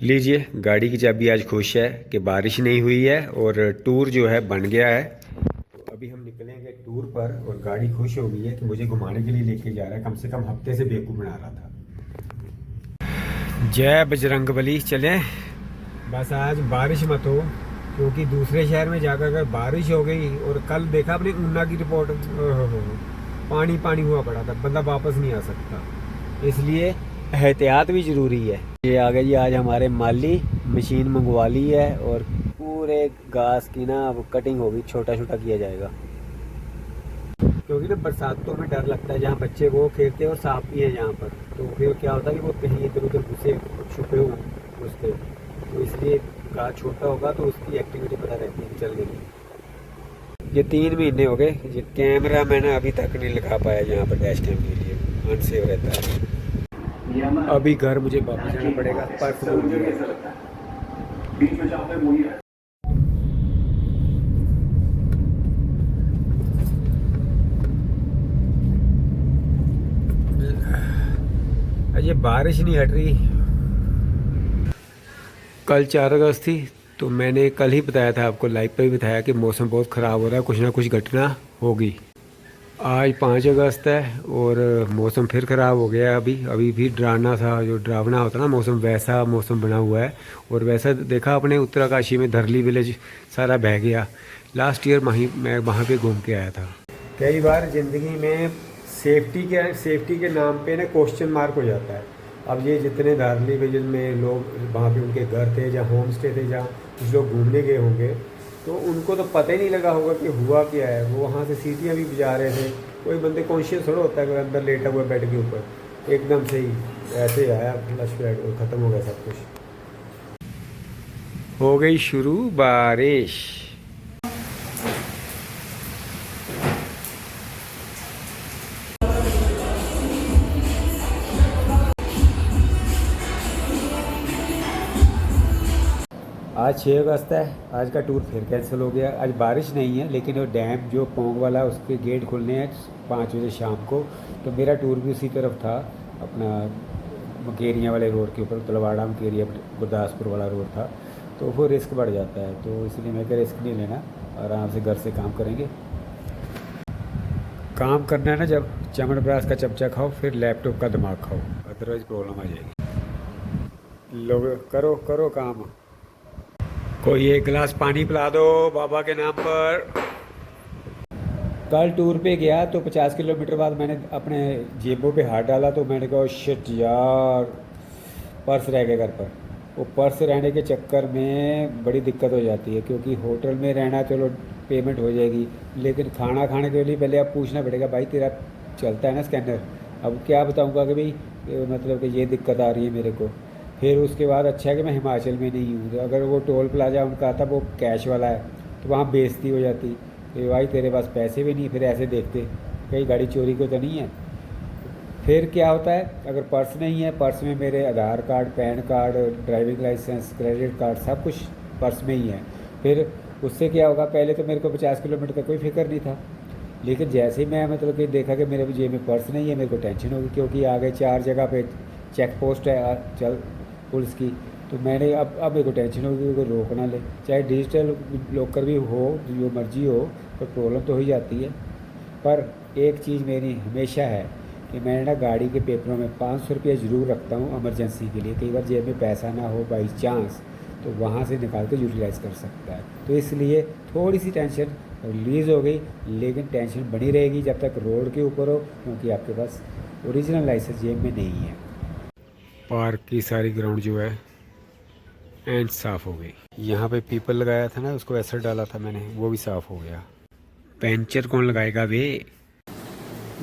लीजिए, गाड़ी की चाबी आज खुश है कि बारिश नहीं हुई है और टूर जो है बन गया है। तो अभी हम निकलेंगे टूर पर और गाड़ी खुश हो गई है कि मुझे घुमाने के लिए लेके जा रहा है। कम से कम हफ्ते से बेवकूफ़ बना रहा था। जय बजरंगबली। चलें, बस आज बारिश मत हो, क्योंकि दूसरे शहर में जाकर अगर बारिश हो गई और कल देखा अपने ऊना की रिपोर्ट, पानी पानी हुआ पड़ा था, बंदा वापस नहीं आ सकता। इसलिए एहतियात भी ज़रूरी है। ये आ गए जी आज हमारे माली, मशीन मंगवा ली है और पूरे घास की ना अब कटिंग होगी, छोटा छोटा किया जाएगा। क्योंकि ना बरसातों में डर लगता है, जहाँ बच्चे वो खेलते हैं और सांप भी है यहाँ पर, तो फिर क्या होता है कि वो कहीं इधर उधर घुसे छुपे हुए उसके, तो इसलिए घास छोटा होगा तो उसकी एक्टिविटी पता रहती है चलने की। ये 3 महीने हो गए, ये कैमरा मैंने अभी तक नहीं लगा पाया यहाँ पर डैश कैम के लिए, अनसेव रहता है। अभी घर मुझे वापस जाना पड़ेगा, पर्स भूल गया। ये बारिश नहीं हट रही। कल 4 अगस्त थी, तो मैंने कल ही बताया था आपको, लाइव पे भी बताया कि मौसम बहुत ख़राब हो रहा है, कुछ ना कुछ घटना होगी। आज 5 अगस्त है और मौसम फिर ख़राब हो गया है। अभी अभी भी डरावना सा, जो डरावना होता है ना मौसम, वैसा मौसम बना हुआ है। और वैसा देखा अपने उत्तराकाशी में धरली विलेज सारा बह गया। लास्ट ईयर मैं वहाँ पे घूम के आया था। कई बार ज़िंदगी में सेफ्टी के नाम पे ना क्वेश्चन मार्क हो जाता है। अब ये जितने धारली विलेज में लोग, वहाँ पे उनके घर थे, जहाँ होम स्टे थे, जहाँ कुछ लोग घूमने गए होंगे, तो उनको तो पता ही नहीं लगा होगा कि हुआ क्या है। वो वहाँ से सीटियाँ भी बजा रहे थे। कोई बंदे कॉन्शियस थोड़ा होता है, कोई अंदर लेटा हुआ बेड के ऊपर, एकदम से ही ऐसे आया फ्लश बैग और ख़त्म हो गया सब कुछ। हो गई शुरू बारिश। आज 6 अगस्त है, आज का टूर फिर कैंसिल हो गया। आज बारिश नहीं है, लेकिन वो डैम जो पोंग वाला, उसके गेट खुलने हैं 5 बजे शाम को। तो मेरा टूर भी उसी तरफ था, अपना मकेरियाँ वाले रोड के ऊपर, तलवाड़ा मकेरिया गुरदासपुर वाला रोड था। तो वो रिस्क बढ़ जाता है, तो इसलिए मैं क्या रिस्क नहीं लेना, आराम से घर से काम करेंगे। काम करना है ना, जब च्यवनप्राश का चमचा खाओ फिर लैपटॉप का दिमाग खाओ, अदरवाइज़ प्रॉब्लम आ जाएगी। लोग करो करो काम। कोई एक गिलास पानी पिला दो बाबा के नाम पर। कल टूर पे गया तो 50 किलोमीटर बाद मैंने अपने जेबों पे हाथ डाला, तो मैंने कहा शिट यार, पर्स रह गया घर पर। वो पर्स रहने के चक्कर में बड़ी दिक्कत हो जाती है, क्योंकि होटल में रहना चलो पेमेंट हो जाएगी, लेकिन खाना खाने के लिए पहले आप पूछना पड़ेगा, भाई तेरा चलता है ना स्कैनर। अब क्या बताऊँगा कि भाई मतलब कि ये दिक्कत आ रही है मेरे को। फिर उसके बाद अच्छा है कि मैं हिमाचल में नहीं हूँ, तो अगर वो टोल प्लाजा उनका था वो कैश वाला है, तो वहाँ बेइज्जती हो जाती कि भाई तेरे पास पैसे भी नहीं, फिर ऐसे देखते कहीं गाड़ी चोरी को तो नहीं है। फिर क्या होता है, अगर पर्स नहीं है, पर्स में मेरे Aadhaar card, PAN card, driving licence, credit card, सब कुछ पर्स में ही है। फिर उससे क्या होगा, पहले तो मेरे को 50 किलोमीटर का कोई फिक्र नहीं था, लेकिन जैसे ही मैं मतलब कि देखा कि मेरे जेब में पर्स नहीं है, मेरे को टेंशन होगी, क्योंकि आगे 4 जगह पे चेक पोस्ट है चल पुलिस की। तो मैंने अब मेरे को टेंशन होगी, कोई रोक ना ले। चाहे डिजिटल लॉकर भी हो, जो मर्जी हो, तो प्रॉब्लम तो हो ही जाती है। पर एक चीज़ मेरी हमेशा है कि मैं ना गाड़ी के पेपरों में 500 रुपये ज़रूर रखता हूँ इमरजेंसी के लिए। कई बार जेब में पैसा ना हो बाई चांस, तो वहाँ से निकाल के यूटिलाइज़ कर सकता है। तो इसलिए थोड़ी सी टेंशन रिलीज़ हो गई, लेकिन टेंशन बनी रहेगी जब तक रोड के ऊपर हो, क्योंकि आपके पास ओरिजिनल लाइसेंस जेब में नहीं है। पार्क की सारी ग्राउंड जो है एंड साफ़ हो गई। यहाँ पे पीपल लगाया था ना, उसको एसिड डाला था मैंने, वो भी साफ़ हो गया। पेंचर कौन लगाएगा वे।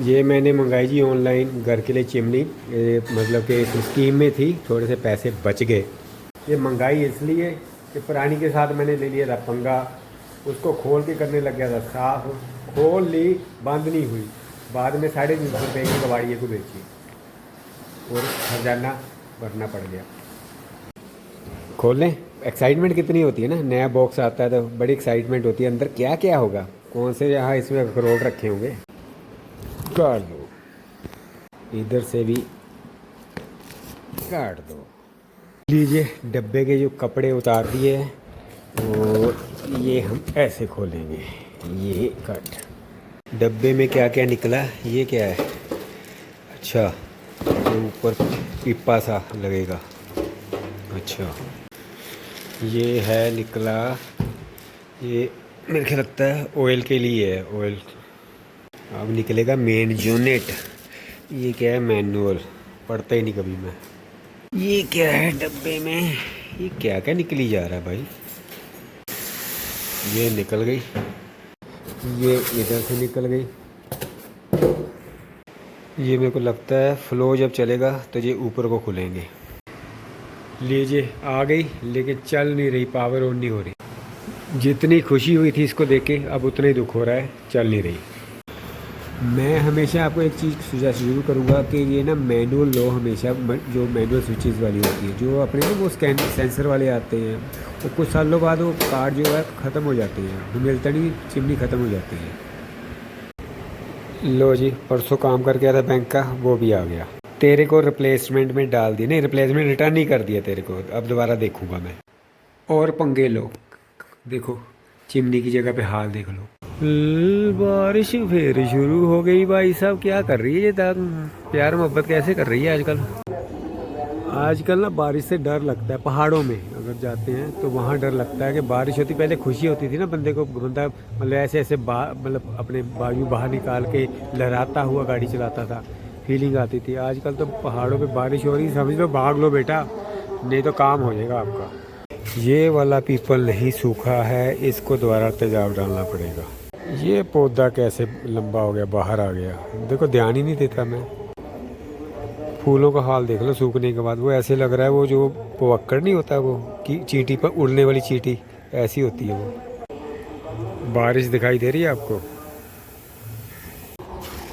ये मैंने मंगाई जी ऑनलाइन घर के लिए चिमनी, मतलब कि इस स्कीम में थी, थोड़े से पैसे बच गए। ये मंगाई इसलिए कि पुरानी के साथ मैंने ले लिया था पंगा, उसको खोल के करने लग गया था साफ, खोल ली, बंद नहीं हुई, बाद में 350 रुपये की कबाड़िए को बेची और खजाना भरना पड़ गया। खोलें, एक्साइटमेंट कितनी होती है ना, नया बॉक्स आता है तो बड़ी एक्साइटमेंट होती है, अंदर क्या क्या होगा, कौन से यहाँ इसमें अखरोट रखे होंगे। काट दो, इधर से भी काट दो। लीजिए डब्बे के जो कपड़े उतार दिए हैं और ये हम ऐसे खोलेंगे। ये कट डब्बे में क्या क्या निकला, ये क्या है? अच्छा, तो ऊपर पिप्पा सा लगेगा। अच्छा, ये है निकला, ये मेरे को लगता है ऑयल के लिए है, ऑयल। अब निकलेगा मेन यूनिट। ये क्या है? मैनुअल। पढ़ता ही नहीं कभी मैं। ये क्या है डब्बे में? ये क्या क्या निकली जा रहा है भाई? ये निकल गई, ये इधर से निकल गई। ये मेरे को लगता है फ्लो जब चलेगा तो ये ऊपर को खुलेंगे। लीजिए आ गई, लेकिन चल नहीं रही, पावर ऑन नहीं हो रही। जितनी खुशी हुई थी इसको देख के, अब उतना ही दुख हो रहा है, चल नहीं रही। मैं हमेशा आपको एक चीज़ सुझाव ज़रूर करूँगा कि ये ना मैनुअल लो हमेशा, जो मैनुअल स्विचेस वाली होती है, जो अपने ना वो स्कैन सेंसर वाले आते हैं, वो कुछ सालों बाद वो कार्ड जो है ख़त्म हो जाते हैं, वो मिलता नहीं, चिमनी ख़त्म हो जाती है। लो जी, परसों काम करके आया था बैंक का, वो भी आ गया। तेरे को रिप्लेसमेंट में डाल दिया, नहीं रिप्लेसमेंट रिटर्न ही कर दिया तेरे को, अब दोबारा देखूँगा मैं। और पंगे लो, देखो चिमनी की जगह पे हाल देख लो। बारिश फिर शुरू हो गई भाई साहब, क्या कर रही है ये प्यार मोहब्बत कैसे कर रही है आजकल? आजकल ना बारिश से डर लगता है। पहाड़ों में अगर जाते हैं तो वहाँ डर लगता है कि बारिश होती, पहले खुशी होती थी ना बंदे को, बंदा मतलब ऐसे ऐसे मतलब अपने बाजू बाहर निकाल के लहराता हुआ गाड़ी चलाता था, फीलिंग आती थी। आजकल तो पहाड़ों पे बारिश हो रही, समझ लो भाग लो बेटा, नहीं तो काम हो जाएगा आपका। ये वाला पीपल नहीं सूखा है, इसको दोबारा तेजाब डालना पड़ेगा। ये पौधा कैसे लंबा हो गया, बाहर आ गया, देखो ध्यान ही नहीं देता मैं। फूलों का हाल देख लो सूखने के बाद, वो ऐसे लग रहा है वो जो पवक्कड़ नहीं होता वो कि चींटी पर उड़ने वाली चींटी, ऐसी होती है वो। बारिश दिखाई दे रही है आपको?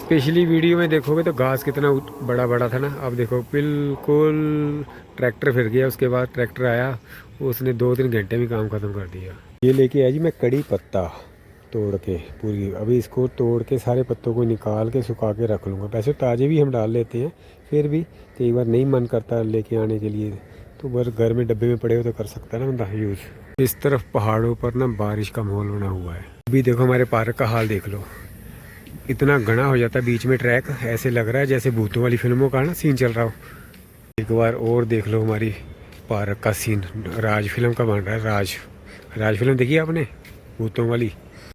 पिछली वीडियो में देखोगे तो घास कितना बड़ा बड़ा था ना, अब देखो बिल्कुल ट्रैक्टर फिर गया, उसके बाद ट्रैक्टर आया, उसने 2-3 घंटे में काम ख़त्म कर दिया। ये लेके आया जी मैं कड़ी पत्ता तोड़ के पूरी, अभी इसको तोड़ के सारे पत्तों को निकाल के सुखा के रख लूँगा। वैसे ताज़े भी हम डाल लेते हैं, फिर भी कई बार नहीं मन करता लेके आने के लिए, तो बस घर में डब्बे में पड़े हो तो कर सकता है ना बंदा यूज़। इस तरफ पहाड़ों पर ना बारिश का माहौल बना हुआ है। अभी देखो हमारे पार्क का हाल देख लो, इतना घना हो जाता है बीच में ट्रैक, ऐसे लग रहा है जैसे भूतों वाली फिल्मों का ना सीन चल रहा हो। एक बार और देख लो हमारी पार्क का सीन, राज फिल्म का बन रहा है। राज फिल्म देखी आपने, भूतों वाली?